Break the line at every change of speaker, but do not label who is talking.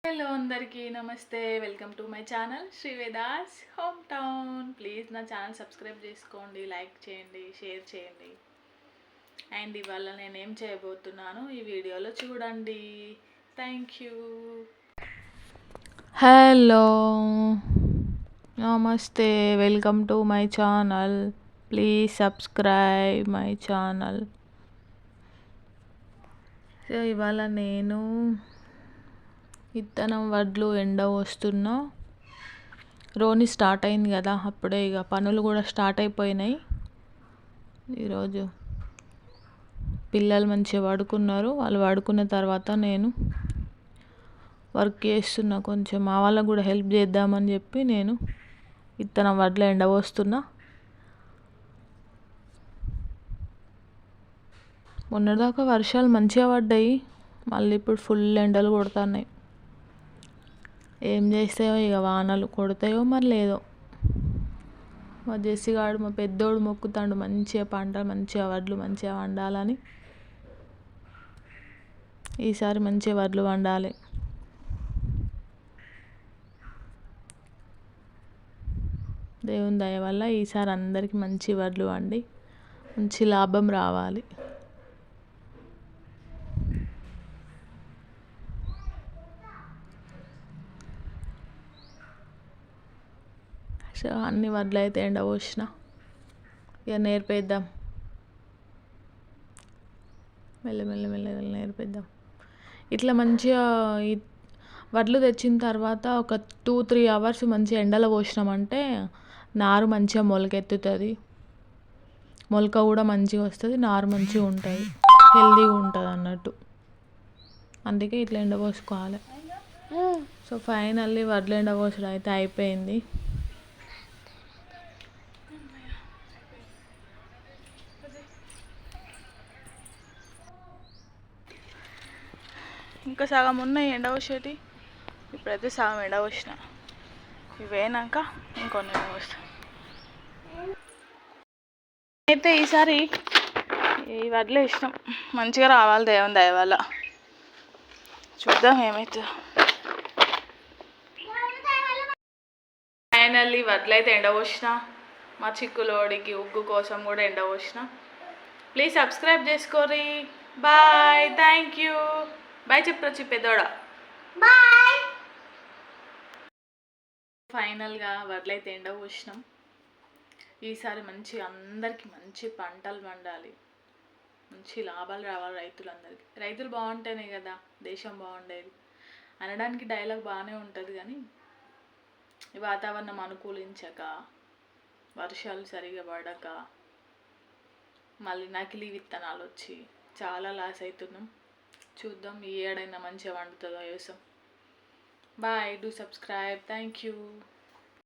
Hello అందరికీ నమస్తే. Welcome to my channel Srivedas home town. Please నా ఛానల్ సబ్స్క్రైబ్ చేసుకోండి, లైక్ చేయండి, షేర్ చేయండి. అండ్ ఇవాళ నేనేం చేయబోతున్నాను ఈ వీడియోలో చూడండి. Thank you. హలో, నమస్తే. Welcome to my channel. Please subscribe my channel. So ఇవాళ నేను విత్తనం వడ్లు ఎండ వస్తున్నా. రోని స్టార్ట్ అయింది కదా, అప్పుడే ఇక పనులు కూడా స్టార్ట్ అయిపోయినాయి. ఈరోజు పిల్లలు మంచిగా పడుకున్నారు. వాళ్ళు పడుకున్న తర్వాత నేను వర్క్ చేస్తున్నా. కొంచెం మా వాళ్ళకు కూడా హెల్ప్ చేద్దామని చెప్పి నేను విత్తనం వడ్లు ఎండ వస్తున్నా. మొన్నటిదాకా వర్షాలు మంచిగా పడ్డాయి, మళ్ళీ ఇప్పుడు ఫుల్ ఎండలు కొడుతున్నాయి. ఏం చేస్తాయో ఇక, వానలు కొడతాయో మరి లేదో. మా జెస్సిగాడు, మా పెద్దోడు మొక్కుతాడు మంచిగా పంటలు, మంచిగా వడ్లు మంచిగా వండాలని. ఈసారి మంచిగా వడ్లు వండాలి. దేవుని దయ వల్ల ఈసారి అందరికీ మంచి వడ్లు వండి మంచి లాభం రావాలి. సో అన్ని వడ్లు అయితే ఎండ పోసిన, ఇక నేర్పేద్దాం, మెల్లమెల్లగా నేర్పేద్దాం. ఇట్లా మంచిగా ఈ వడ్లు తెచ్చిన తర్వాత ఒక 2-3 అవర్స్ మంచిగా ఎండలో పోసినామంటే నారు మంచిగా మొలకెత్తుతుంది. మొలక కూడా మంచిగా వస్తుంది, నారు మంచిగా ఉంటుంది, హెల్తీగా ఉంటుంది అన్నట్టు. అందుకే ఇట్లా ఎండపోసుకోవాలి. సో ఫైనల్లీ వడ్లు ఎండపోసడం అయితే అయిపోయింది. ఇంకా సగం ఉన్నాయి ఎండవసేటి. ఇప్పుడైతే సగం ఎండవసిన. ఇవేనాక ఇంకొన్ని ఎండవస్తా. అయితే ఈసారి ఈ వడ్లు ఇష్టం మంచిగా రావాలి దేవుని దయ వల్ల. చూద్దాం ఏమవుతుందో. ఫైనల్లీ వడ్లు అయితే ఎండవసిన. మా చిక్కులోడికి ఉగ్గు కోసం కూడా ఎండవసిన. ప్లీజ్ సబ్స్క్రైబ్ చేసుకోరి. Bye, thank you. బాయ్ చెప్పొచ్చు పెద్దోడా. బాయ్. ఫైనల్గా వడ్లయితే ఎండ పోసినాం. ఈసారి మంచి అందరికీ మంచి పంటలు పండాలి, మంచి లాభాలు రావాలి రైతులందరికీ. రైతులు బాగుంటేనే కదా దేశం బాగుండేది. అనడానికి డైలాగ్ బాగానే ఉంటుంది కానీ ఈ వాతావరణం అనుకూలించక, వర్షాలు సరిగా పడక, మళ్ళీ నకిలీ విత్తనాలు వచ్చి చాలా లాస్ అవుతున్నాం. చూద్దాం ఈ ఏడైనా మంచిగా వండుతుందో వ్యవసాయం. Bye, do subscribe. Thank you.